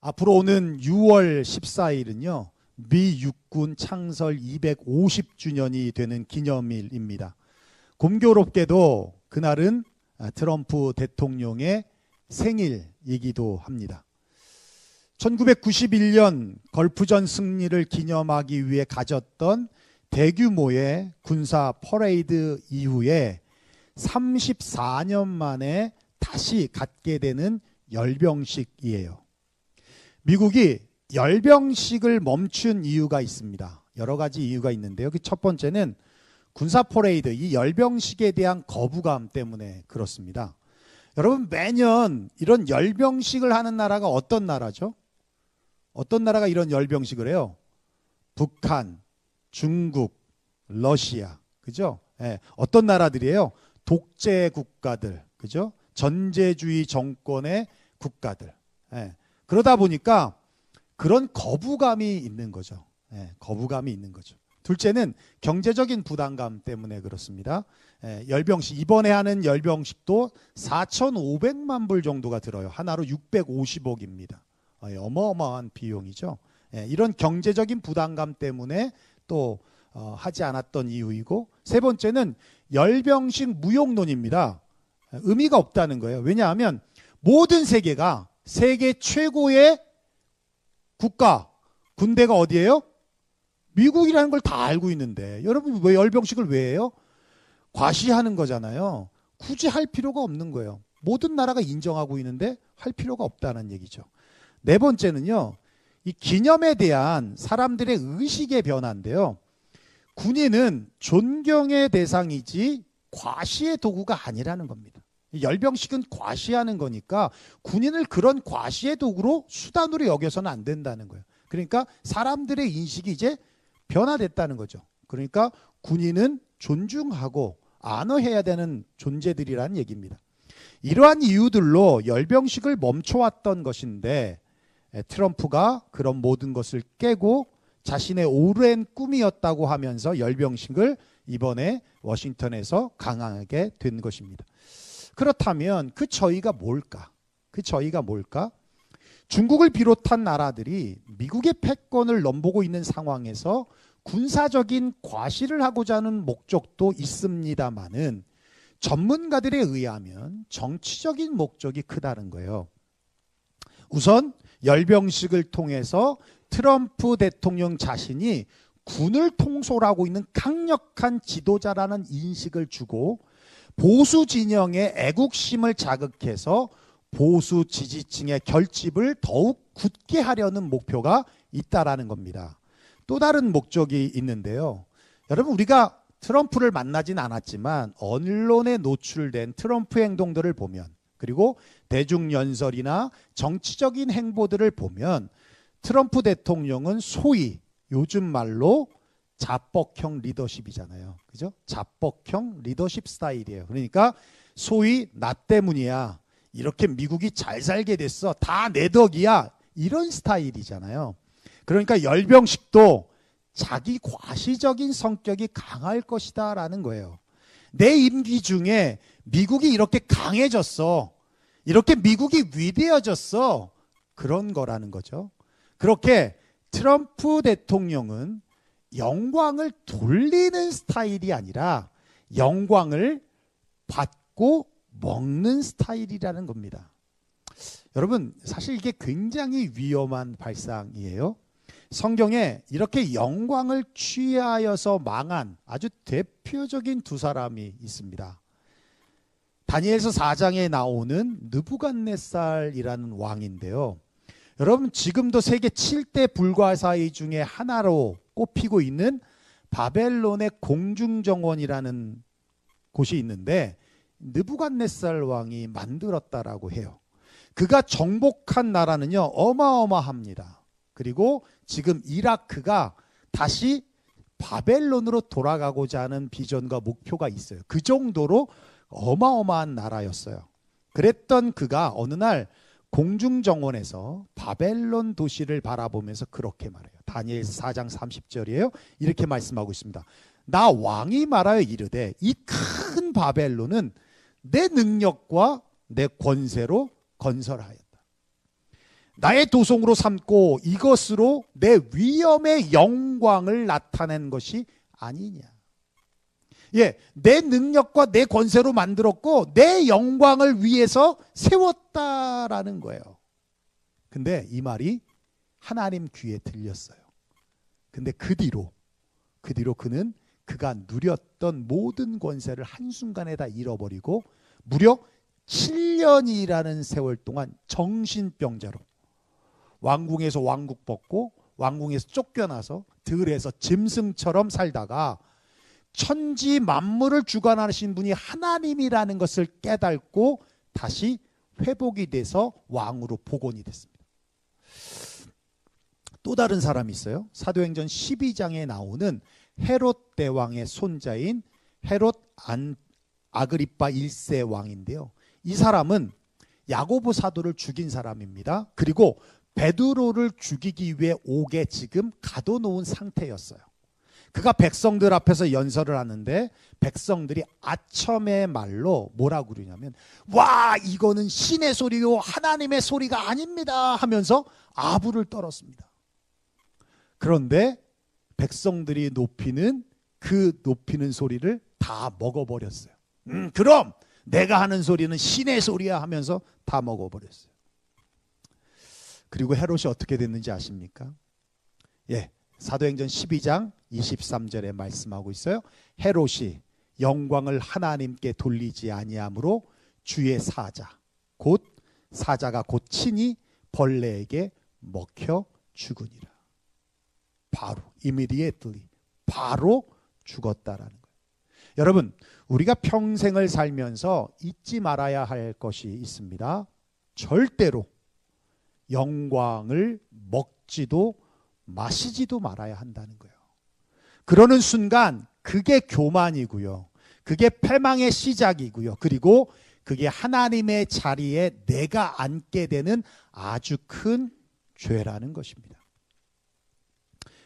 앞으로 오는 6월 14일은요. 미 육군 창설 250주년이 되는 기념일입니다. 공교롭게도 그날은 트럼프 대통령의 생일이기도 합니다. 1991년 걸프전 승리를 기념하기 위해 가졌던 대규모의 군사 퍼레이드 이후에 34년 만에 다시 갖게 되는 열병식이에요. 미국이 열병식을 멈춘 이유가 있습니다. 여러 가지 이유가 있는데요. 그 첫 번째는 군사 퍼레이드, 이 열병식에 대한 거부감 때문에 그렇습니다. 여러분, 매년 이런 열병식을 하는 나라가 어떤 나라죠? 어떤 나라가 이런 열병식을 해요? 북한, 중국, 러시아, 그죠? 예, 어떤 나라들이에요? 독재 국가들, 그죠? 전제주의 정권의 국가들. 예, 그러다 보니까 그런 거부감이 있는 거죠. 예, 거부감이 있는 거죠. 둘째는 경제적인 부담감 때문에 그렇습니다. 열병식, 이번에 하는 열병식도 4,500만 불 정도가 들어요. 하나로 650억입니다. 어마어마한 비용이죠. 이런 경제적인 부담감 때문에 또 하지 않았던 이유이고, 세 번째는 열병식 무용론입니다. 의미가 없다는 거예요. 왜냐하면 모든 세계가 세계 최고의 국가, 군대가 어디예요? 미국이라는 걸 다 알고 있는데 여러분 왜 열병식을 왜 해요? 과시하는 거잖아요. 굳이 할 필요가 없는 거예요. 모든 나라가 인정하고 있는데 할 필요가 없다는 얘기죠. 네 번째는요, 이 기념에 대한 사람들의 의식의 변화인데요. 군인은 존경의 대상이지 과시의 도구가 아니라는 겁니다. 열병식은 과시하는 거니까 군인을 그런 과시의 도구로 수단으로 여겨서는 안 된다는 거예요. 그러니까 사람들의 인식이 이제 변화됐다는 거죠. 그러니까 군인은 존중하고 안어해야 되는 존재들이라는 얘기입니다. 이러한 이유들로 열병식을 멈춰왔던 것인데 트럼프가 그런 모든 것을 깨고 자신의 오랜 꿈이었다고 하면서 열병식을 이번에 워싱턴에서 강행하게 된 것입니다. 그렇다면 그 저희가 뭘까? 그 저희가 뭘까? 중국을 비롯한 나라들이 미국의 패권을 넘보고 있는 상황에서 군사적인 과시를 하고자 하는 목적도 있습니다만은 전문가들에 의하면 정치적인 목적이 크다는 거예요. 우선 열병식을 통해서 트럼프 대통령 자신이 군을 통솔하고 있는 강력한 지도자라는 인식을 주고 보수 진영의 애국심을 자극해서 보수 지지층의 결집을 더욱 굳게 하려는 목표가 있다라는 겁니다. 또 다른 목적이 있는데요. 여러분, 우리가 트럼프를 만나진 않았지만 언론에 노출된 트럼프 행동들을 보면, 그리고 대중연설이나 정치적인 행보들을 보면 트럼프 대통령은 소위 요즘 말로 자뻑형 리더십이잖아요. 그죠? 자뻑형 리더십 스타일이에요. 그러니까 소위 나 때문이야, 이렇게 미국이 잘 살게 됐어, 다 내 덕이야, 이런 스타일이잖아요. 그러니까 열병식도 자기 과시적인 성격이 강할 것이다 라는 거예요. 내 임기 중에 미국이 이렇게 강해졌어, 이렇게 미국이 위대해졌어, 그런 거라는 거죠. 그렇게 트럼프 대통령은 영광을 돌리는 스타일이 아니라 영광을 받고 먹는 스타일이라는 겁니다. 여러분, 사실 이게 굉장히 위험한 발상이에요. 성경에 이렇게 영광을 취하여서 망한 아주 대표적인 두 사람이 있습니다. 다니엘서 4장에 나오는 느부갓네살이라는 왕인데요. 여러분, 지금도 세계 7대 불가사의 중에 하나로 꼽히고 있는 바벨론의 공중정원이라는 곳이 있는데 느부갓네살 왕이 만들었다라고 해요. 그가 정복한 나라는요, 어마어마합니다. 그리고 지금 이라크가 다시 바벨론으로 돌아가고자 하는 비전과 목표가 있어요. 그 정도로 어마어마한 나라였어요. 그랬던 그가 어느 날 공중정원에서 바벨론 도시를 바라보면서 그렇게 말해요. 다니엘서 4장 30절이에요. 이렇게 말씀하고 있습니다. 나 왕이 말하여 이르되 이 큰 바벨론은 내 능력과 내 권세로 건설하였다. 나의 도성으로 삼고 이것으로 내 위엄의 영광을 나타낸 것이 아니냐. 예, 내 능력과 내 권세로 만들었고 내 영광을 위해서 세웠다라는 거예요. 근데 이 말이 하나님 귀에 들렸어요. 근데 그 뒤로 그는 그가 누렸던 모든 권세를 한순간에 다 잃어버리고 무려 7년이라는 세월 동안 정신병자로 왕궁에서 왕국 벗고 왕궁에서 쫓겨나서 들에서 짐승처럼 살다가 천지 만물을 주관하신 분이 하나님이라는 것을 깨닫고 다시 회복이 돼서 왕으로 복원이 됐습니다. 또 다른 사람이 있어요. 사도행전 12장에 나오는 헤롯 대왕의 손자인 헤롯 아그리파 1세 왕인데요. 이 사람은 야고보 사도를 죽인 사람입니다. 그리고 베드로를 죽이기 위해 옥에 지금 가둬놓은 상태였어요. 그가 백성들 앞에서 연설을 하는데 백성들이 아첨의 말로 뭐라고 그러냐면 와 이거는 신의 소리요 하나님의 소리가 아닙니다 하면서 아부를 떨었습니다. 그런데 백성들이 높이는 소리를 다 먹어버렸어요. 그럼 내가 하는 소리는 신의 소리야 하면서 다 먹어버렸어요. 그리고 헤롯이 어떻게 됐는지 아십니까? 예, 사도행전 12장 23절에 말씀하고 있어요. 헤롯이 영광을 하나님께 돌리지 아니하므로 주의 사자가 곧 친히 벌레에게 먹혀 죽으니라. 바로 immediately 바로 죽었다라는 거예요. 여러분, 우리가 평생을 살면서 잊지 말아야 할 것이 있습니다. 절대로 영광을 먹지도 마시지도 말아야 한다는 거예요. 그러는 순간 그게 교만이고요. 그게 패망의 시작이고요. 그리고 그게 하나님의 자리에 내가 앉게 되는 아주 큰 죄라는 것입니다.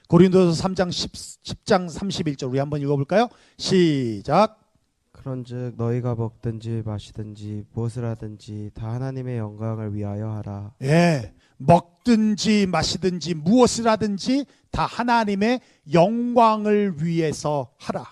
고린도서 3장 10장 31절 우리 한번 읽어볼까요? 시작. 그런즉 너희가 먹든지 마시든지 무엇을 하든지 다 하나님의 영광을 위하여 하라. 예, 먹든지 마시든지 무엇을 하든지 다 하나님의 영광을 위해서 하라.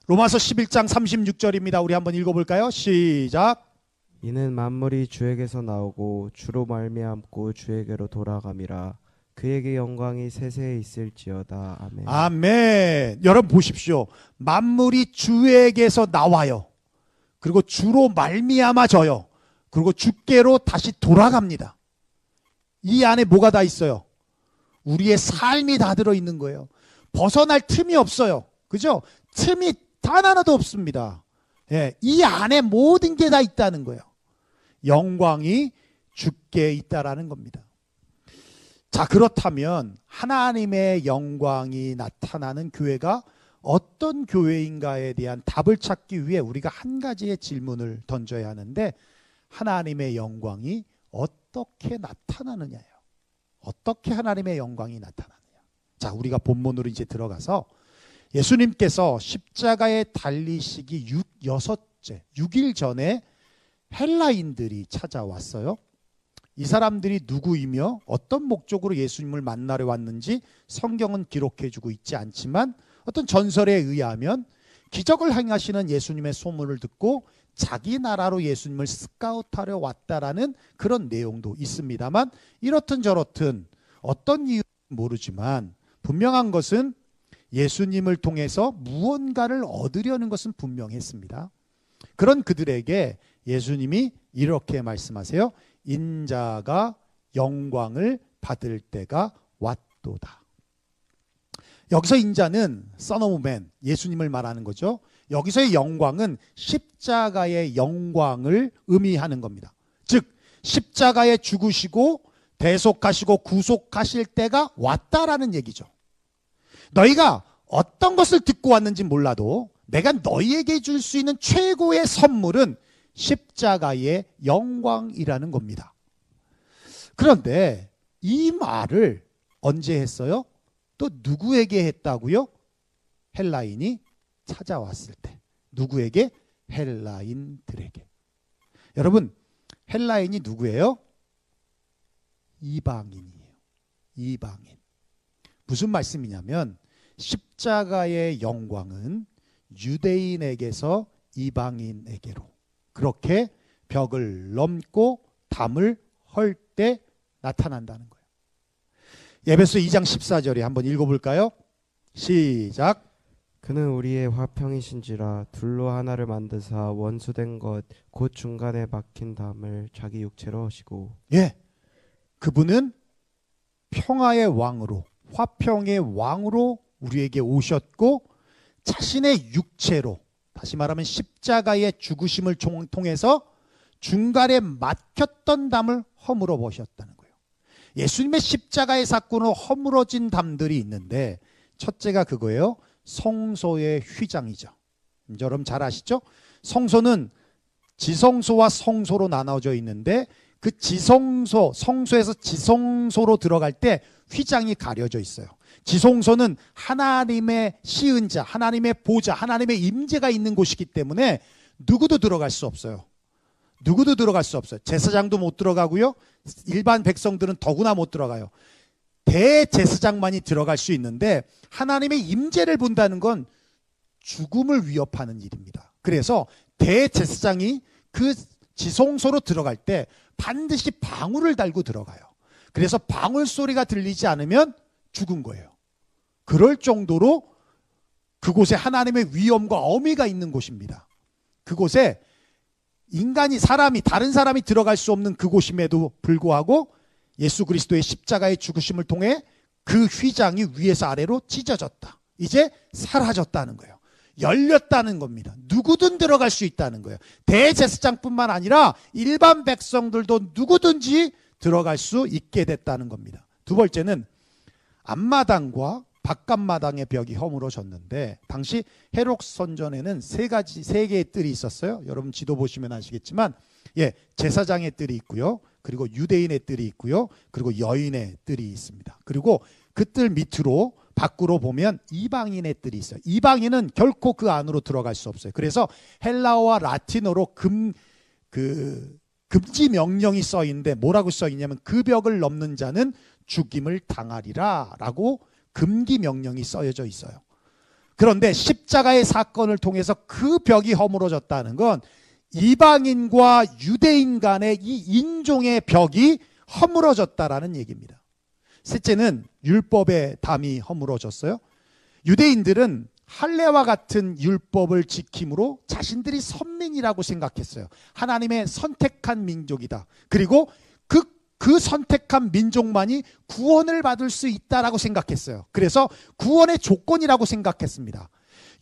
로마서 11장 36절입니다. 우리 한번 읽어볼까요? 시작. 이는 만물이 주에게서 나오고 주로 말미암고 주에게로 돌아감이라. 그에게 영광이 세세에 있을지어다. 아멘. 아멘. 여러분 보십시오. 만물이 주에게서 나와요. 그리고 주로 말미암아져요. 그리고 주께로 다시 돌아갑니다. 이 안에 뭐가 다 있어요? 우리의 삶이 다 들어있는 거예요. 벗어날 틈이 없어요. 그죠? 틈이 단 하나도 없습니다. 예, 이 안에 모든 게 다 있다는 거예요. 영광이 주께 있다라는 겁니다. 자, 그렇다면 하나님의 영광이 나타나는 교회가 어떤 교회인가에 대한 답을 찾기 위해 우리가 한 가지의 질문을 던져야 하는데 하나님의 영광이 어떻게 나타나느냐예요. 어떻게 하나님의 영광이 나타나느냐. 자, 우리가 본문으로 이제 들어가서 예수님께서 십자가에 달리시기 6일 전에 헬라인들이 찾아왔어요. 이 사람들이 누구이며 어떤 목적으로 예수님을 만나러 왔는지 성경은 기록해주고 있지 않지만 어떤 전설에 의하면 기적을 행하시는 예수님의 소문을 듣고 자기 나라로 예수님을 스카우트하려 왔다라는 그런 내용도 있습니다만 이렇든 저렇든 어떤 이유는 모르지만 분명한 것은 예수님을 통해서 무언가를 얻으려는 것은 분명했습니다. 그런 그들에게 예수님이 이렇게 말씀하세요. 인자가 영광을 받을 때가 왔도다. 여기서 인자는 Son of Man, 예수님을 말하는 거죠. 여기서의 영광은 십자가의 영광을 의미하는 겁니다. 즉 십자가에 죽으시고 대속하시고 구속하실 때가 왔다라는 얘기죠. 너희가 어떤 것을 듣고 왔는지 몰라도 내가 너희에게 줄 수 있는 최고의 선물은 십자가의 영광이라는 겁니다. 그런데 이 말을 언제 했어요? 또 누구에게 했다고요? 헬라인이 찾아왔을 때. 누구에게? 헬라인들에게. 여러분, 헬라인이 누구예요? 이방인이에요. 이방인. 무슨 말씀이냐면 십자가의 영광은 유대인에게서 이방인에게로 그렇게 벽을 넘고 담을 헐 때 나타난다는 거예요. 에베소 2장 14절에 한번 읽어볼까요? 시작. 그는 우리의 화평이신지라 둘로 하나를 만드사 원수된 것 곧 중간에 박힌 담을 자기 육체로 하시고. 예, 그분은 평화의 왕으로 화평의 왕으로 우리에게 오셨고 자신의 육체로 다시 말하면 십자가의 죽으심을 통해서 중간에 막혔던 담을 허물어 보셨다는 거예요. 예수님의 십자가의 사건으로 허물어진 담들이 있는데 첫째가 그거예요. 성소의 휘장이죠. 여러분 잘 아시죠? 성소는 지성소와 성소로 나눠져 있는데 그 지성소, 성소에서 지성소로 들어갈 때 휘장이 가려져 있어요. 지성소는 하나님의 시은자, 하나님의 보좌, 하나님의 임재가 있는 곳이기 때문에 누구도 들어갈 수 없어요. 누구도 들어갈 수 없어요. 제사장도 못 들어가고요. 일반 백성들은 더구나 못 들어가요. 대제사장만이 들어갈 수 있는데 하나님의 임재를 본다는 건 죽음을 위협하는 일입니다. 그래서 대제사장이 그 지성소로 들어갈 때 반드시 방울을 달고 들어가요. 그래서 방울 소리가 들리지 않으면 죽은 거예요. 그럴 정도로 그곳에 하나님의 위엄과 어미가 있는 곳입니다. 그곳에 인간이 다른 사람이 들어갈 수 없는 그곳임에도 불구하고 예수 그리스도의 십자가의 죽으심을 통해 그 휘장이 위에서 아래로 찢어졌다. 이제 사라졌다는 거예요. 열렸다는 겁니다. 누구든 들어갈 수 있다는 거예요. 대제사장뿐만 아니라 일반 백성들도 누구든지 들어갈 수 있게 됐다는 겁니다. 두 번째는 앞마당과 바깥마당의 벽이 허물어졌는데 당시 헤롯 선전에는 세 개의 뜰이 있었어요. 여러분 지도 보시면 아시겠지만 제사장의 뜰이 있고요. 그리고 유대인의 뜰이 있고요. 그리고 여인의 뜰이 있습니다. 그리고 그 뜰 밑으로 밖으로 보면 이방인의 뜰이 있어요. 이방인은 결코 그 안으로 들어갈 수 없어요. 그래서 헬라어와 라틴어로 금지 명령이 써 있는데 뭐라고 써 있냐면 그 벽을 넘는 자는 죽임을 당하리라 라고 금기 명령이 써져 있어요. 그런데 십자가의 사건을 통해서 그 벽이 허물어졌다는 건 이방인과 유대인 간의 이 인종의 벽이 허물어졌다라는 얘기입니다. 셋째는 율법의 담이 허물어졌어요. 유대인들은 할례와 같은 율법을 지킴으로 자신들이 선민이라고 생각했어요. 하나님의 선택한 민족이다. 그리고 그 선택한 민족만이 구원을 받을 수 있다라고 생각했어요. 그래서 구원의 조건이라고 생각했습니다.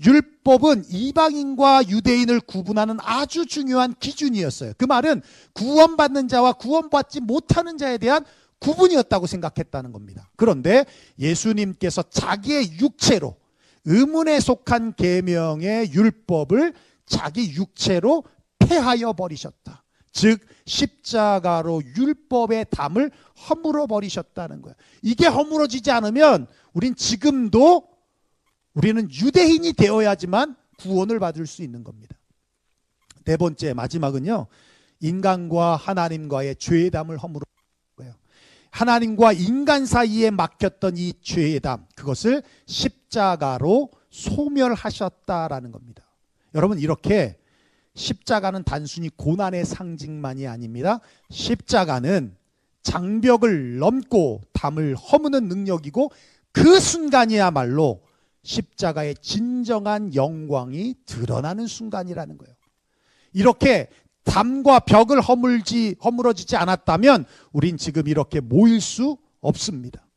율법은 이방인과 유대인을 구분하는 아주 중요한 기준이었어요. 그 말은 구원받는 자와 구원받지 못하는 자에 대한 구분이었다고 생각했다는 겁니다. 그런데 예수님께서 자기의 육체로 의문에 속한 계명의 율법을 자기 육체로 폐하여 버리셨다. 즉 십자가로 율법의 담을 허물어 버리셨다는 거예요. 이게 허물어지지 않으면 우리는 유대인이 되어야지만 구원을 받을 수 있는 겁니다. 네 번째 마지막은요. 인간과 하나님과의 죄의 담을 허물어 거예요. 하나님과 인간 사이에 막혔던 이 죄의 담, 그것을 십자가로 소멸하셨다라는 겁니다. 여러분 이렇게 십자가는 단순히 고난의 상징만이 아닙니다. 십자가는 장벽을 넘고 담을 허무는 능력이고 그 순간이야말로 십자가의 진정한 영광이 드러나는 순간이라는 거예요. 이렇게 담과 벽을 허물어지지 않았다면 우린 지금 이렇게 모일 수 없습니다.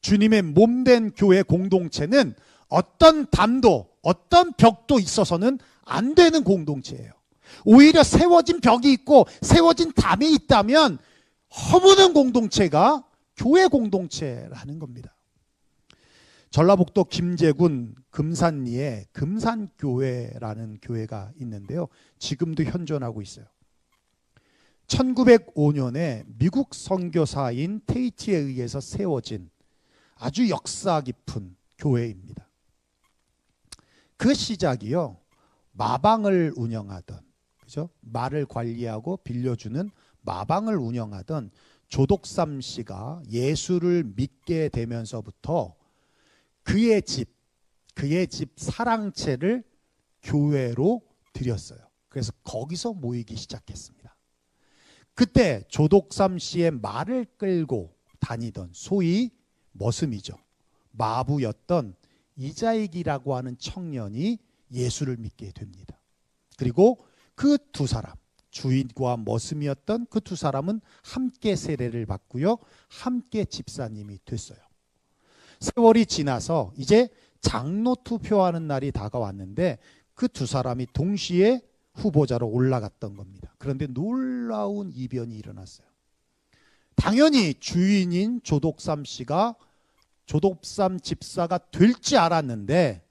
주님의 몸된 교회 공동체는 어떤 담도 어떤 벽도 있어서는 안 되는 공동체예요. 오히려 세워진 벽이 있고 세워진 담이 있다면 허무는 공동체가 교회 공동체라는 겁니다. 전라북도 김제군 금산리에 금산교회라는 교회가 있는데요. 지금도 현존하고 있어요. 1905년에 미국 선교사인 테이티에 의해서 세워진 아주 역사 깊은 교회입니다. 그 시작이요. 마방을 운영하던, 그죠? 말을 관리하고 빌려주는 마방을 운영하던 조독삼 씨가 예수를 믿게 되면서부터 그의 집 사랑채를 교회로 드렸어요. 그래서 거기서 모이기 시작했습니다. 그때 조독삼 씨의 말을 끌고 다니던 소위 머슴이죠. 마부였던 이자익이라고 하는 청년이 예수를 믿게 됩니다. 그리고 그 두 사람, 주인과 머슴이었던 그 두 사람은 함께 세례를 받고요. 함께 집사님이 됐어요. 세월이 지나서 이제 장로 투표하는 날이 다가왔는데 그 두 사람이 동시에 후보자로 올라갔던 겁니다. 그런데 놀라운 이변이 일어났어요. 당연히 주인인 조독삼 씨가 조독삼 집사가 될지 알았는데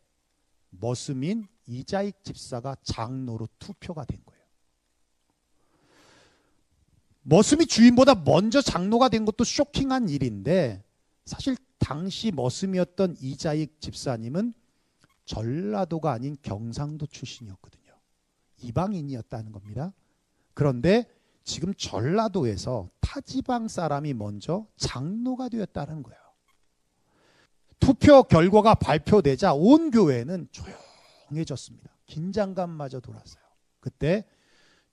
머슴인 이자익 집사가 장로로 투표가 된 거예요. 머슴이 주인보다 먼저 장로가 된 것도 쇼킹한 일인데 사실 당시 머슴이었던 이자익 집사님은 전라도가 아닌 경상도 출신이었거든요. 이방인이었다는 겁니다. 그런데 지금 전라도에서 타지방 사람이 먼저 장로가 되었다는 거예요. 투표 결과가 발표되자 온 교회는 조용해졌습니다. 긴장감마저 돌았어요. 그때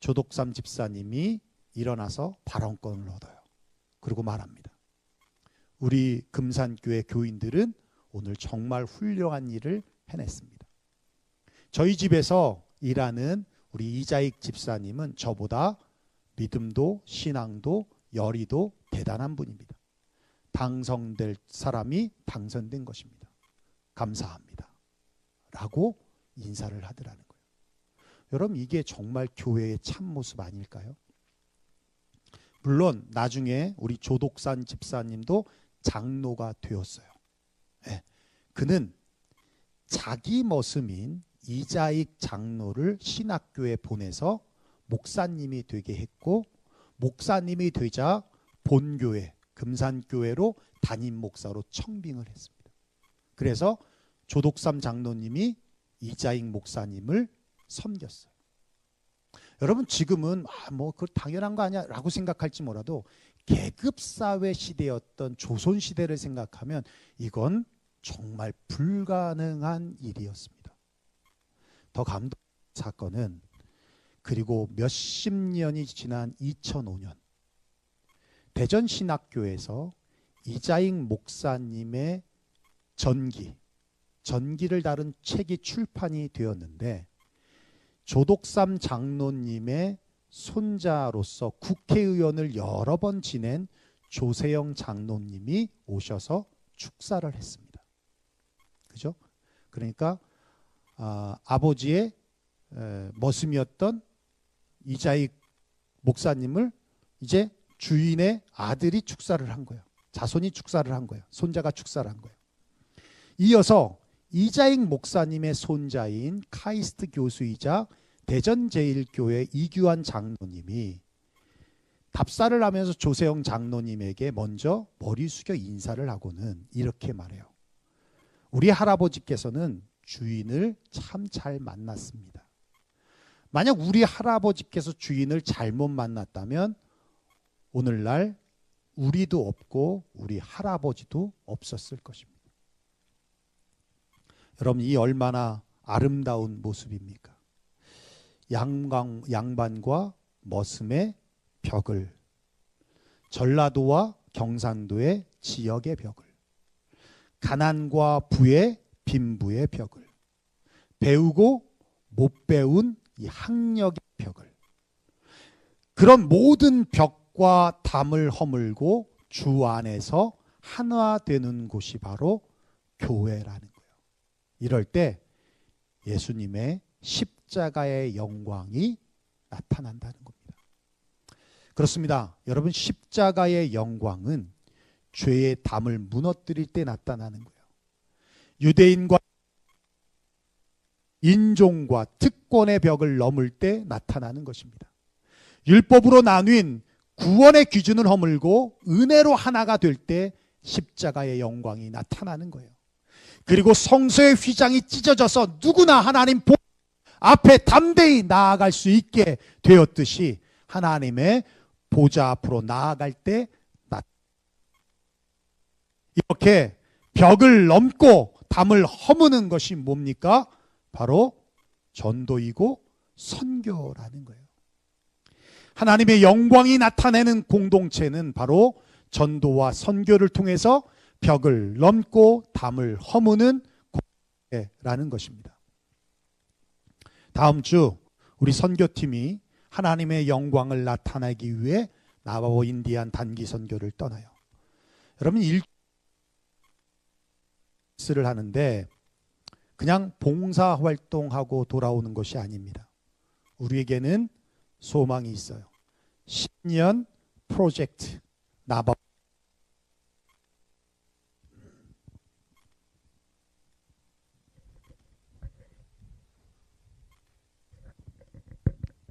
조독삼 집사님이 일어나서 발언권을 얻어요. 그리고 말합니다. 우리 금산교회 교인들은 오늘 정말 훌륭한 일을 해냈습니다. 저희 집에서 일하는 우리 이자익 집사님은 저보다 믿음도 신앙도 열의도 대단한 분입니다. 당선될 사람이 당선된 것입니다. 감사합니다. 라고 인사를 하더라는 거예요. 여러분 이게 정말 교회의 참모습 아닐까요? 물론 나중에 우리 조독삼 집사님도 장로가 되었어요. 네. 그는 자기 머슴인 이자익 장로를 신학교에 보내서 목사님이 되게 했고 목사님이 되자 본교회 금산교회로 담임 목사로 청빙을 했습니다. 그래서 조독삼 장로님이 이자익 목사님을 섬겼어요. 여러분 지금은 뭐 그거 당연한 거 아니야 라고 생각할지 몰라도 계급사회 시대였던 조선시대를 생각하면 이건 정말 불가능한 일이었습니다. 더 감동적인 사건은 그리고 몇십 년이 지난 2005년 대전신학교에서 이자익 목사님의 전기를 다룬 책이 출판이 되었는데 조독삼 장로님의 손자로서 국회의원을 여러 번 지낸 조세영 장로님이 오셔서 축사를 했습니다. 그죠? 그러니까 아버지의 머슴이었던 이자익 목사님을 이제 주인의 아들이 축사를 한 거예요. 자손이 축사를 한 거예요. 손자가 축사를 한 거예요. 이어서 이자익 목사님의 손자인 카이스트 교수이자 대전제일교회 이규환 장로님이 답사를 하면서 조세영 장로님에게 먼저 머리 숙여 인사를 하고는 이렇게 말해요. 우리 할아버지께서는 주인을 참 잘 만났습니다. 만약 우리 할아버지께서 주인을 잘못 만났다면 오늘날 우리도 없고 우리 할아버지도 없었을 것입니다. 여러분 이 얼마나 아름다운 모습입니까? 양반과 머슴의 벽을, 전라도와 경상도의 지역의 벽을, 가난과 부의 빈부의 벽을, 배우고 못 배운 이 학력의 벽을, 그런 모든 벽과 담을 허물고 주 안에서 하나 되는 곳이 바로 교회라는 거예요. 이럴 때 예수님의 십자가의 영광이 나타난다는 겁니다. 그렇습니다. 여러분 십자가의 영광은 죄의 담을 무너뜨릴 때 나타나는 거예요. 유대인과 인종과 특권의 벽을 넘을 때 나타나는 것입니다. 율법으로 나뉜 구원의 기준을 허물고 은혜로 하나가 될 때 십자가의 영광이 나타나는 거예요. 그리고 성소의 휘장이 찢어져서 누구나 하나님 앞에 담대히 나아갈 수 있게 되었듯이 하나님의 보좌 앞으로 나아갈 때 이렇게 벽을 넘고 담을 허무는 것이 뭡니까? 바로 전도이고 선교라는 거예요. 하나님의 영광이 나타내는 공동체는 바로 전도와 선교를 통해서 벽을 넘고 담을 허무는 공동체라는 것입니다. 다음 주 우리 선교팀이 하나님의 영광을 나타내기 위해 나바오 인디안 단기 선교를 떠나요. 여러분 일주일을 하는데 그냥 봉사 활동하고 돌아오는 것이 아닙니다. 우리에게는 소망이 있어요. 10년 프로젝트 나바오.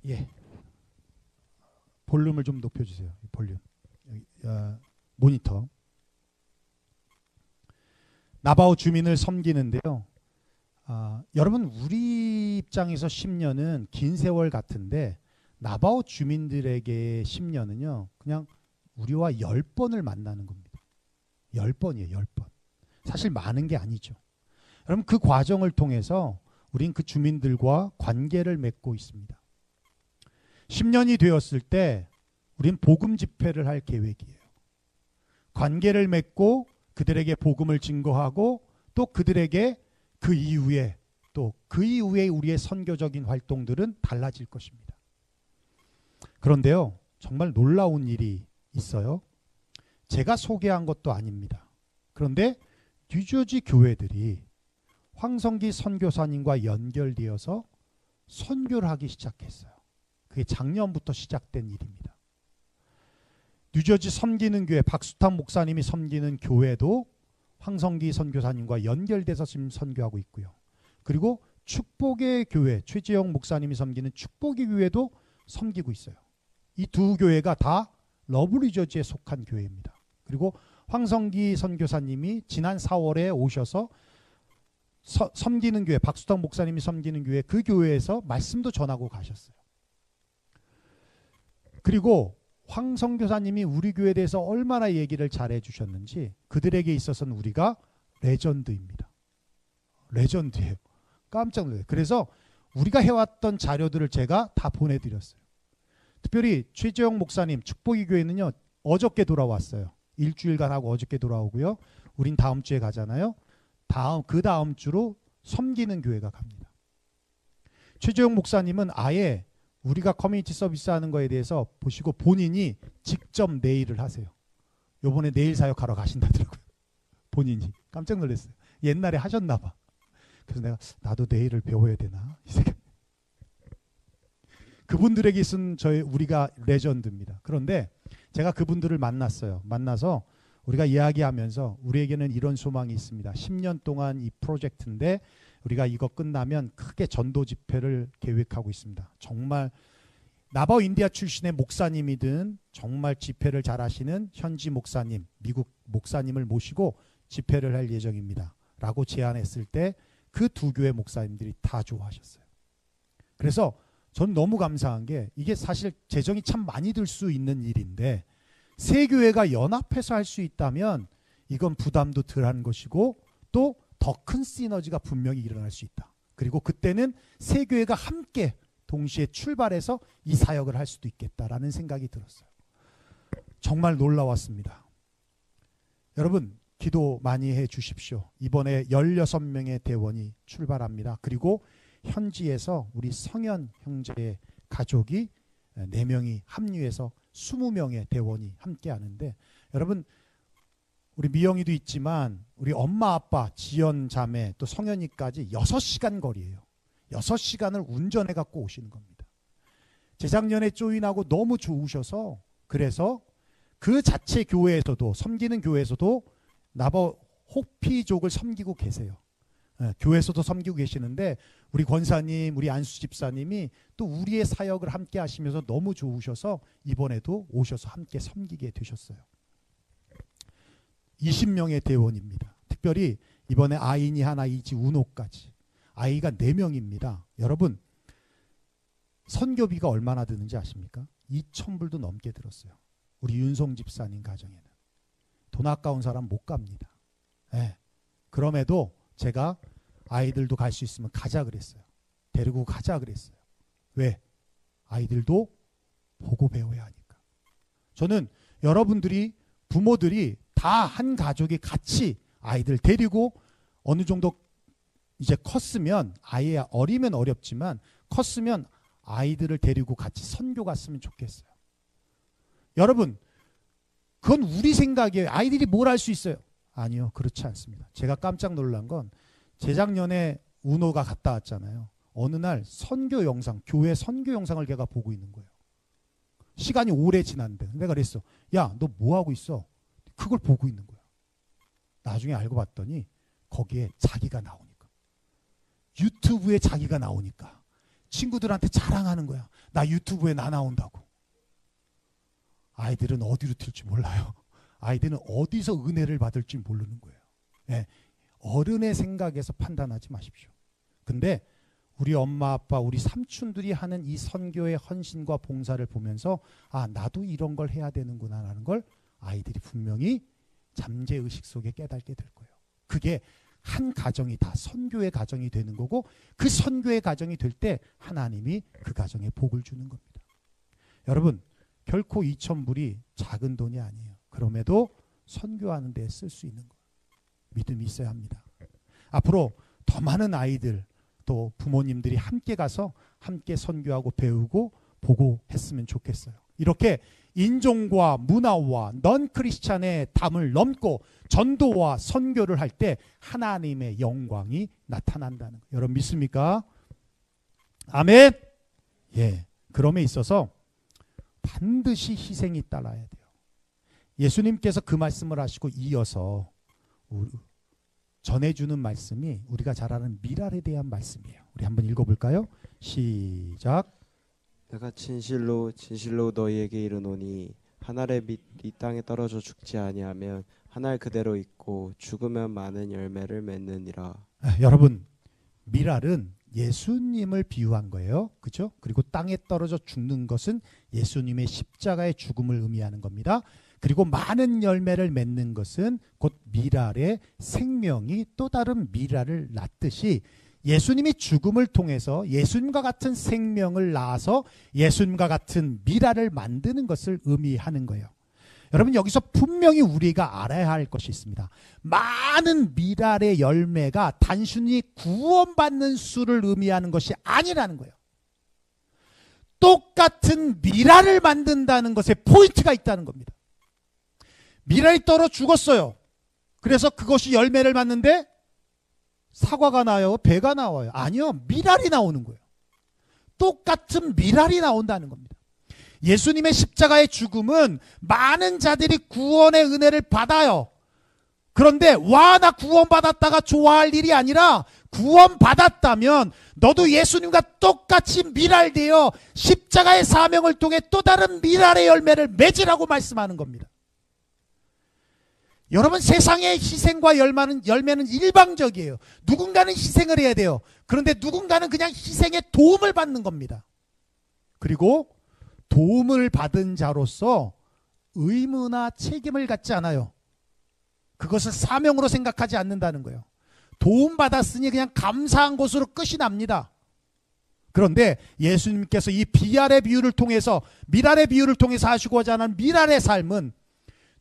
예. 볼륨을 좀 높여주세요. 볼륨. 모니터. 나바오 주민을 섬기는데요. 여러분 우리 입장에서 10년은 긴 세월 같은데 나바오 주민들에게 10년은요. 그냥 우리와 10번을 만나는 겁니다. 10번이에요. 10번. 사실 많은 게 아니죠. 여러분 그 과정을 통해서 우린 그 주민들과 관계를 맺고 있습니다. 10년이 되었을 때 우린 복음 집회를 할 계획이에요. 관계를 맺고 그들에게 복음을 증거하고 또 그들에게 그 이후에 우리의 선교적인 활동들은 달라질 것입니다. 그런데요, 정말 놀라운 일이 있어요. 제가 소개한 것도 아닙니다. 그런데 뉴저지 교회들이 황성기 선교사님과 연결되어서 선교를 하기 시작했어요. 그게 작년부터 시작된 일입니다. 뉴저지 섬기는 교회, 박수탄 목사님이 섬기는 교회도 황성기 선교사님과 연결돼서 지금 선교하고 있고요. 그리고 축복의 교회, 최재영 목사님이 섬기는 축복의 교회도 섬기고 있어요. 이 두 교회가 다 러브리저지에 속한 교회입니다. 그리고 황성기 선교사님이 지난 4월에 오셔서 섬기는 교회, 박수탄 목사님이 섬기는 교회, 그 교회에서 말씀도 전하고 가셨어요. 그리고 황 선교사님이 우리 교회에 대해서 얼마나 얘기를 잘해 주셨는지 그들에게 있어서는 우리가 레전드입니다. 레전드예요. 깜짝 놀라요. 그래서 우리가 해왔던 자료들을 제가 다 보내드렸어요. 특별히 최재영 목사님 축복의 교회는요. 어저께 돌아왔어요. 일주일간 하고 어저께 돌아오고요. 우린 다음 주에 가잖아요. 그 다음 주로 섬기는 교회가 갑니다. 최재영 목사님은 아예 우리가 커뮤니티 서비스 하는 거에 대해서 보시고 본인이 직접 네일을 하세요. 요번에 네일 사역하러 가신다더라고요. 본인이. 깜짝 놀랐어요. 옛날에 하셨나 봐. 그래서 나도 네일을 배워야 되나? 이 생각. 그분들에게 있은 우리가 레전드입니다. 그런데 제가 그분들을 만났어요. 만나서 우리가 이야기하면서 우리에게는 이런 소망이 있습니다. 10년 동안 이 프로젝트인데 우리가 이거 끝나면 크게 전도 집회를 계획하고 있습니다. 정말 나바오 인디아 출신의 목사님이든 정말 집회를 잘하시는 현지 목사님, 미국 목사님을 모시고 집회를 할 예정입니다. 라고 제안했을 때 그 두 교회 목사님들이 다 좋아하셨어요. 그래서 전 너무 감사한 게 이게 사실 재정이 참 많이 들 수 있는 일인데 세 교회가 연합해서 할 수 있다면 이건 부담도 덜한 것이고 또 더 큰 시너지가 분명히 일어날 수 있다. 그리고 그때는 세 교회가 함께 동시에 출발해서 이 사역을 할 수도 있겠다라는 생각이 들었어요. 정말 놀라웠습니다. 여러분 기도 많이 해 주십시오. 이번에 16명의 대원이 출발합니다. 그리고 현지에서 우리 성현 형제의 가족이 4명이 합류해서 20명의 대원이 함께 하는데 여러분 우리 미영이도 있지만 우리 엄마 아빠 지연 자매 또 성현이까지 6시간 거리예요. 6시간을 운전해 갖고 오시는 겁니다. 재작년에 조인하고 너무 좋으셔서 그래서 그 자체 교회에서도 섬기는 교회에서도 나바오 호피족을 섬기고 계세요. 교회에서도 섬기고 계시는데 우리 권사님, 우리 안수 집사님이 또 우리의 사역을 함께 하시면서 너무 좋으셔서 이번에도 오셔서 함께 섬기게 되셨어요. 20명의 대원입니다. 특별히 이번에 아인이 하나, 이지, 운호까지 아이가 4명입니다. 여러분 선교비가 얼마나 드는지 아십니까? 2,000불도 넘게 들었어요. 우리 윤송 집사님 가정에는. 돈 아까운 사람 못 갑니다. 예. 그럼에도 제가 아이들도 갈 수 있으면 가자 그랬어요. 데리고 가자 그랬어요. 왜? 아이들도 보고 배워야 하니까. 저는 여러분들이 부모들이 다 한 가족이 같이 아이들 데리고 어느 정도 이제 컸으면 아예 어리면 어렵지만 컸으면 아이들을 데리고 같이 선교 갔으면 좋겠어요. 여러분 그건 우리 생각이에요. 아이들이 뭘 할 수 있어요? 아니요. 그렇지 않습니다. 제가 깜짝 놀란 건 재작년에 우노가 갔다 왔잖아요. 어느 날 선교 영상, 교회 선교 영상을 걔가 보고 있는 거예요. 시간이 오래 지났는데 내가 그랬어. 야, 너 뭐 하고 있어? 그걸 보고 있는 거야. 나중에 알고 봤더니 거기에 자기가 나오니까. 유튜브에 자기가 나오니까 친구들한테 자랑하는 거야. 나 유튜브에 나 나온다고. 아이들은 어디로 튈지 몰라요. 아이들은 어디서 은혜를 받을지 모르는 거예요. 예, 어른의 생각에서 판단하지 마십시오. 근데 우리 엄마 아빠 우리 삼촌들이 하는 이 선교의 헌신과 봉사를 보면서 아 나도 이런 걸 해야 되는구나 라는 걸 아이들이 분명히 잠재의식 속에 깨닫게 될 거예요. 그게 한 가정이 다 선교의 가정이 되는 거고 그 선교의 가정이 될 때 하나님이 그 가정에 복을 주는 겁니다. 여러분 결코 2,000불이 작은 돈이 아니에요. 그럼에도 선교하는 데 쓸 수 있는 거예요. 믿음이 있어야 합니다. 앞으로 더 많은 아이들 또 부모님들이 함께 가서 함께 선교하고 배우고 보고 했으면 좋겠어요. 이렇게 인종과 문화와 넌 크리스찬의 담을 넘고 전도와 선교를 할 때 하나님의 영광이 나타난다는 거예요. 여러분 믿습니까? 아멘. 예. 그럼에 있어서 반드시 희생이 따라야 돼요. 예수님께서 그 말씀을 하시고 이어서 전해주는 말씀이 우리가 잘 아는 미랄에 대한 말씀이에요. 우리 한번 읽어볼까요? 시작. 내가 진실로 진실로 너희에게 이르노니 한 알의 빛 이 땅에 떨어져 죽지 아니하면 한 알 그대로 있고 죽으면 많은 열매를 맺느니라. 여러분 미랄은 예수님을 비유한 거예요. 그렇죠? 그리고 땅에 떨어져 죽는 것은 예수님의 십자가의 죽음을 의미하는 겁니다. 그리고 많은 열매를 맺는 것은 곧 미랄의 생명이 또 다른 미랄을 낳듯이 예수님이 죽음을 통해서 예수님과 같은 생명을 낳아서 예수님과 같은 미랄을 만드는 것을 의미하는 거예요. 여러분 여기서 분명히 우리가 알아야 할 것이 있습니다. 많은 미랄의 열매가 단순히 구원받는 수를 의미하는 것이 아니라는 거예요. 똑같은 미랄을 만든다는 것에 포인트가 있다는 겁니다. 미랄이 떨어 죽었어요. 그래서 그것이 열매를 맺는데 사과가 나요? 배가 나와요? 아니요. 미랄이 나오는 거예요. 똑같은 미랄이 나온다는 겁니다. 예수님의 십자가의 죽음은 많은 자들이 구원의 은혜를 받아요. 그런데 와 나 구원받았다가 좋아할 일이 아니라 구원받았다면 너도 예수님과 똑같이 미랄되어 십자가의 사명을 통해 또 다른 미랄의 열매를 맺으라고 말씀하는 겁니다. 여러분 세상의 희생과 열매는 일방적이에요. 누군가는 희생을 해야 돼요. 그런데 누군가는 그냥 희생에 도움을 받는 겁니다. 그리고 도움을 받은 자로서 의무나 책임을 갖지 않아요. 그것을 사명으로 생각하지 않는다는 거예요. 도움받았으니 그냥 감사한 것으로 끝이 납니다. 그런데 예수님께서 이 미랄의 비유를 통해서 하시고자 하는 미랄의 삶은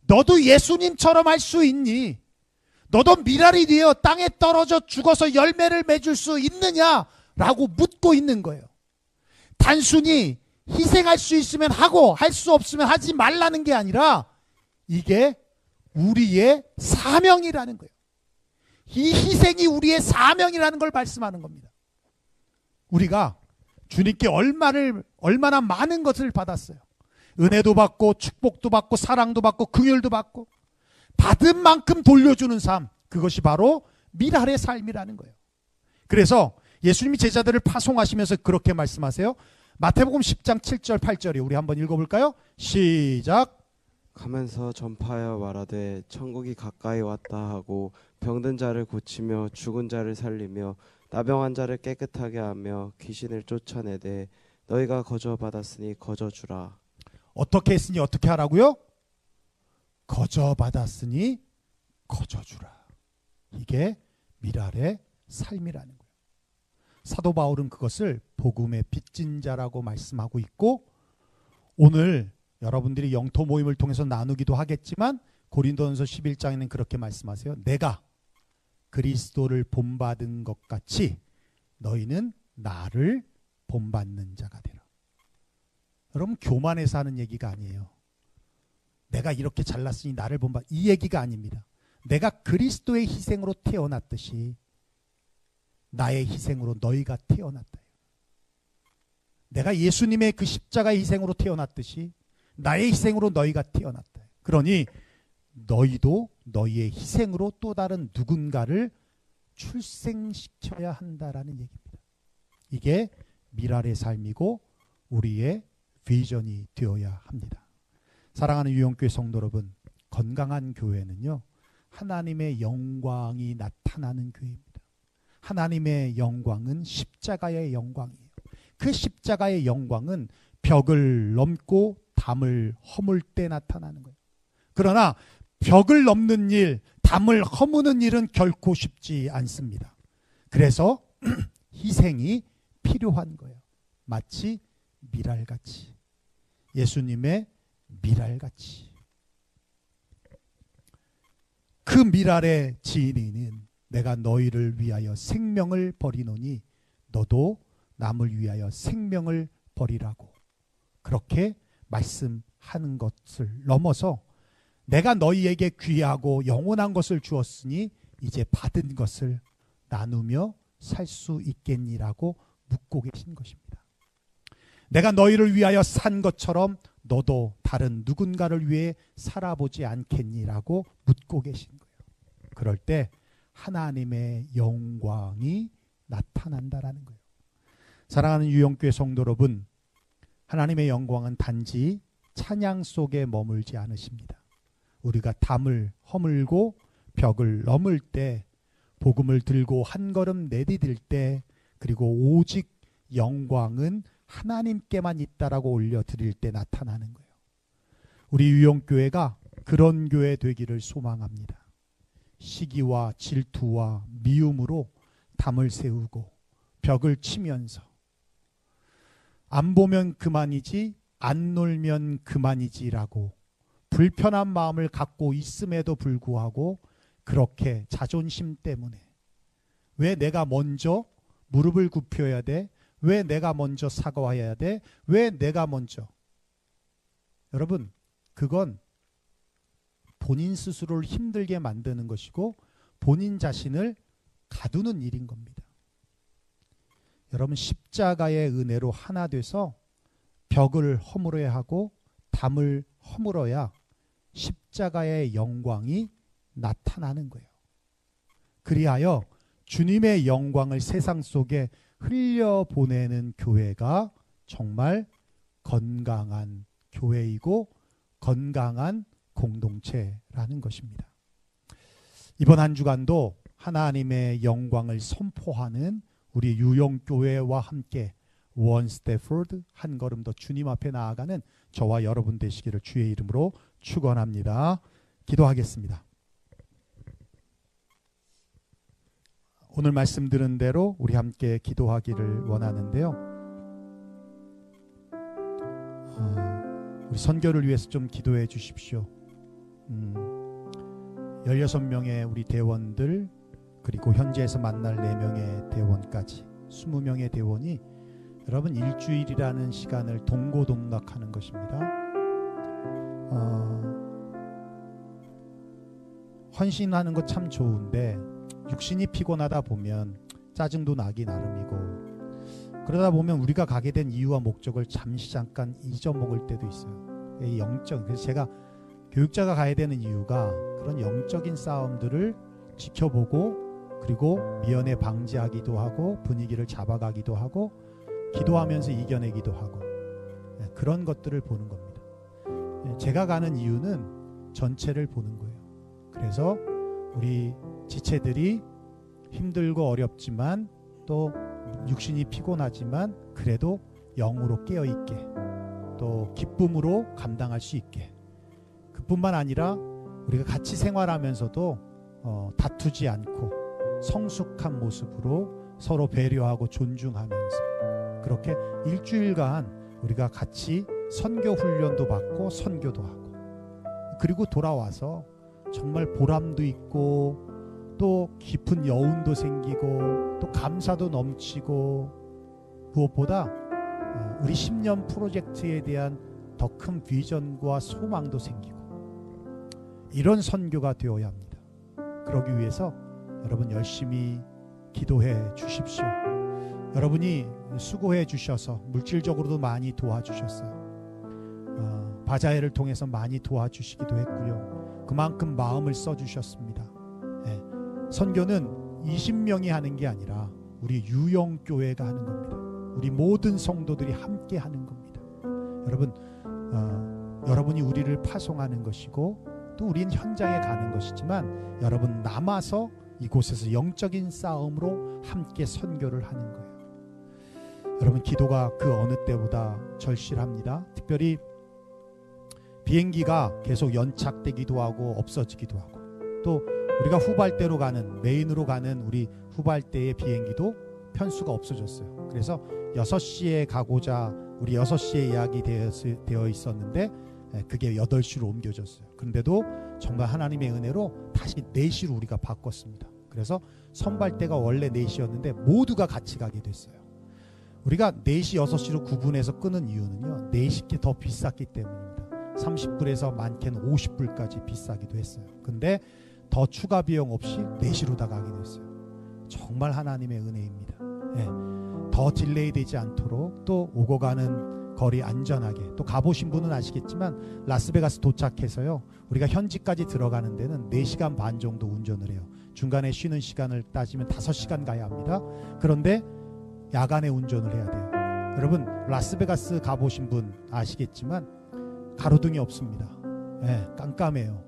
너도 예수님처럼 할 수 있니? 너도 미랄이 되어 땅에 떨어져 죽어서 열매를 맺을 수 있느냐라고 묻고 있는 거예요. 단순히 희생할 수 있으면 하고 할 수 없으면 하지 말라는 게 아니라 이게 우리의 사명이라는 거예요. 이 희생이 우리의 사명이라는 걸 말씀하는 겁니다. 우리가 주님께 얼마나 많은 것을 받았어요. 은혜도 받고 축복도 받고 사랑도 받고 긍휼도 받고 받은 만큼 돌려주는 삶, 그것이 바로 미랄의 삶이라는 거예요. 그래서 예수님이 제자들을 파송하시면서 그렇게 말씀하세요. 마태복음 10장 7절 8절에 우리 한번 읽어볼까요? 시작. 가면서 전파하여 말하되 천국이 가까이 왔다 하고 병든 자를 고치며 죽은 자를 살리며 나병한 자를 깨끗하게 하며 귀신을 쫓아내되 너희가 거저 받았으니 거저 주라. 어떻게 했으니 어떻게 하라고요? 거저 받았으니 거저 주라. 이게 미랄의 삶이라는 거예요. 사도 바울은 그것을 복음의 빚진 자라고 말씀하고 있고, 오늘 여러분들이 영토 모임을 통해서 나누기도 하겠지만 고린도전서 11장에는 그렇게 말씀하세요. 내가 그리스도를 본받은 것 같이 너희는 나를 본받는 자가 되라. 여러분, 교만해서 하는 얘기가 아니에요. 내가 이렇게 잘났으니 나를 본받, 이 얘기가 아닙니다. 내가 그리스도의 희생으로 태어났듯이 나의 희생으로 너희가 태어났다. 내가 예수님의 그 십자가의 희생으로 태어났듯이 나의 희생으로 너희가 태어났다. 그러니 너희도 너희의 희생으로 또 다른 누군가를 출생시켜야 한다라는 얘기입니다. 이게 미랄의 삶이고 우리의 비전이 되어야 합니다. 사랑하는 유영교회 성도 여러분, 건강한 교회는요, 하나님의 영광이 나타나는 교회입니다. 하나님의 영광은 십자가의 영광이에요. 그 십자가의 영광은 벽을 넘고 담을 허물 때 나타나는 거예요. 그러나 벽을 넘는 일, 담을 허무는 일은 결코 쉽지 않습니다. 그래서 희생이 필요한 거예요. 마치 미랄같이, 예수님의 미랄같이. 그 미랄의 진리는 내가 너희를 위하여 생명을 버리노니 너도 남을 위하여 생명을 버리라고 그렇게 말씀하는 것을 넘어서 내가 너희에게 귀하고 영원한 것을 주었으니 이제 받은 것을 나누며 살 수 있겠니라고 묻고 계신 것입니다. 내가 너희를 위하여 산 것처럼 너도 다른 누군가를 위해 살아보지 않겠니라고 묻고 계신 거예요. 그럴 때 하나님의 영광이 나타난다라는 거예요. 사랑하는 유영교회 성도 여러분, 하나님의 영광은 단지 찬양 속에 머물지 않으십니다. 우리가 담을 허물고 벽을 넘을 때, 복음을 들고 한 걸음 내디딜 때, 그리고 오직 영광은 하나님께만 있다라고 올려드릴 때 나타나는 거예요. 우리 유영교회가 그런 교회 되기를 소망합니다. 시기와 질투와 미움으로 담을 세우고 벽을 치면서 안 보면 그만이지, 안 놀면 그만이지라고 불편한 마음을 갖고 있음에도 불구하고 그렇게 자존심 때문에 왜 내가 먼저 무릎을 굽혀야 돼? 왜 내가 먼저 사과해야 돼? 왜 내가 먼저? 여러분, 그건 본인 스스로를 힘들게 만드는 것이고 본인 자신을 가두는 일인 겁니다. 여러분, 십자가의 은혜로 하나 돼서 벽을 허물어야 하고 담을 허물어야 십자가의 영광이 나타나는 거예요. 그리하여 주님의 영광을 세상 속에 흘려보내는 교회가 정말 건강한 교회이고 건강한 공동체라는 것입니다. 이번 한 주간도 하나님의 영광을 선포하는 우리 유영교회와 함께 원 스태포드 한 걸음 더 주님 앞에 나아가는 저와 여러분 되시기를 주의 이름으로 축원합니다. 기도하겠습니다. 오늘 말씀 들은 대로 우리 함께 기도하기를 원하는데요. 우리 선교를 위해서 좀 기도해 주십시오. 16명의 우리 대원들, 그리고 현지에서 만날 4명의 대원까지 20명의 대원이 여러분 일주일이라는 시간을 동고동락하는 것입니다. 헌신하는 것 참 좋은데 육신이 피곤하다 보면 짜증도 나기 나름이고, 그러다 보면 우리가 가게 된 이유와 목적을 잠시 잠깐 잊어먹을 때도 있어요. 그래서 제가 교육자가 가야 되는 이유가 그런 영적인 싸움들을 지켜보고, 그리고 미연에 방지하기도 하고 분위기를 잡아가기도 하고 기도하면서 이겨내기도 하고, 그런 것들을 보는 겁니다. 제가 가는 이유는 전체를 보는 거예요. 그래서 우리 지체들이 힘들고 어렵지만 또 육신이 피곤하지만 그래도 영으로 깨어있게, 또 기쁨으로 감당할 수 있게, 그뿐만 아니라 우리가 같이 생활하면서도 다투지 않고 성숙한 모습으로 서로 배려하고 존중하면서 그렇게 일주일간 우리가 같이 선교 훈련도 받고 선교도 하고, 그리고 돌아와서 정말 보람도 있고 또 깊은 여운도 생기고 또 감사도 넘치고, 무엇보다 우리 10년 프로젝트에 대한 더 큰 비전과 소망도 생기고, 이런 선교가 되어야 합니다. 그러기 위해서 여러분 열심히 기도해 주십시오. 여러분이 수고해 주셔서 물질적으로도 많이 도와주셨어요. 바자회를 통해서 많이 도와주시기도 했고요. 그만큼 마음을 써주셨습니다. 예. 선교는 20명이 하는 게 아니라 우리 유영교회가 하는 겁니다. 우리 모든 성도들이 함께 하는 겁니다. 여러분, 여러분이 우리를 파송하는 것이고 또 우리는 현장에 가는 것이지만, 여러분 남아서 이곳에서 영적인 싸움으로 함께 선교를 하는 거예요. 여러분, 기도가 그 어느 때보다 절실합니다. 특별히 비행기가 계속 연착되기도 하고 없어지기도 하고, 또 우리가 후발대로 가는, 메인으로 가는 우리 후발대의 비행기도 편수가 없어졌어요. 그래서 6시에 가고자 우리 6시에 예약이 되어 있었는데 그게 8시로 옮겨졌어요. 그런데도 정말 하나님의 은혜로 다시 4시로 우리가 바꿨습니다. 그래서 선발대가 원래 4시였는데 모두가 같이 가게 됐어요. 우리가 4시, 6시로 구분해서 끄는 이유는요, 4시께 더 비쌌기 때문입니다. 30불에서 많게는 50불까지 비싸기도 했어요. 근데 더 추가 비용 없이 4시로 다 가게 됐어요. 정말 하나님의 은혜입니다. 예. 더 딜레이 되지 않도록, 또 오고 가는 거리 안전하게, 또 가보신 분은 아시겠지만 라스베가스 도착해서요, 우리가 현지까지 들어가는 데는 4시간 반 정도 운전을 해요. 중간에 쉬는 시간을 따지면 5시간 가야 합니다. 그런데 야간에 운전을 해야 돼요. 여러분, 라스베가스 가보신 분 아시겠지만 가로등이 없습니다. 예, 깜깜해요.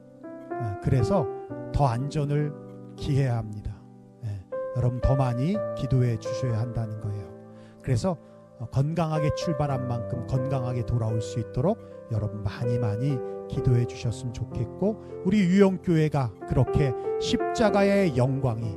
예, 그래서 더 안전을 기해야 합니다. 예, 여러분 더 많이 기도해 주셔야 한다는 거예요. 그래서 건강하게 출발한 만큼 건강하게 돌아올 수 있도록 여러분 많이 기도해 주셨으면 좋겠고, 우리 유영교회가 그렇게 십자가의 영광이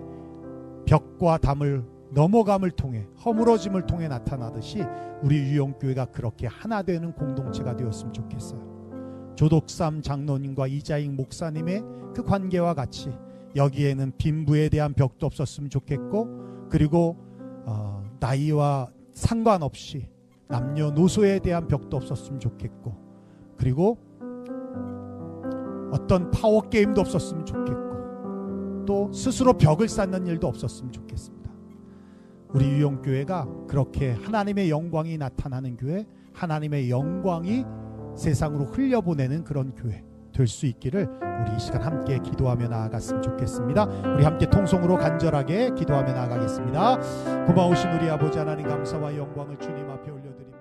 벽과 담을 넘어감을 통해, 허물어짐을 통해 나타나듯이 우리 유영교회가 그렇게 하나 되는 공동체가 되었으면 좋겠어요. 조덕삼 장로님과 이자익 목사님의 그 관계와 같이 여기에는 빈부에 대한 벽도 없었으면 좋겠고, 그리고 나이와 상관없이 남녀노소에 대한 벽도 없었으면 좋겠고, 그리고 어떤 파워 게임도 없었으면 좋겠고, 또 스스로 벽을 쌓는 일도 없었으면 좋겠습니다. 우리 유영교회가 그렇게 하나님의 영광이 나타나는 교회, 하나님의 영광이 세상으로 흘려보내는 그런 교회 될 수 있기를 우리 이 시간 함께 기도하며 나아갔으면 좋겠습니다. 우리 함께 통성으로 간절하게 기도하며 나아가겠습니다. 고마우신 우리 아버지 하나님, 감사와 영광을 주님 앞에 올려드립니다.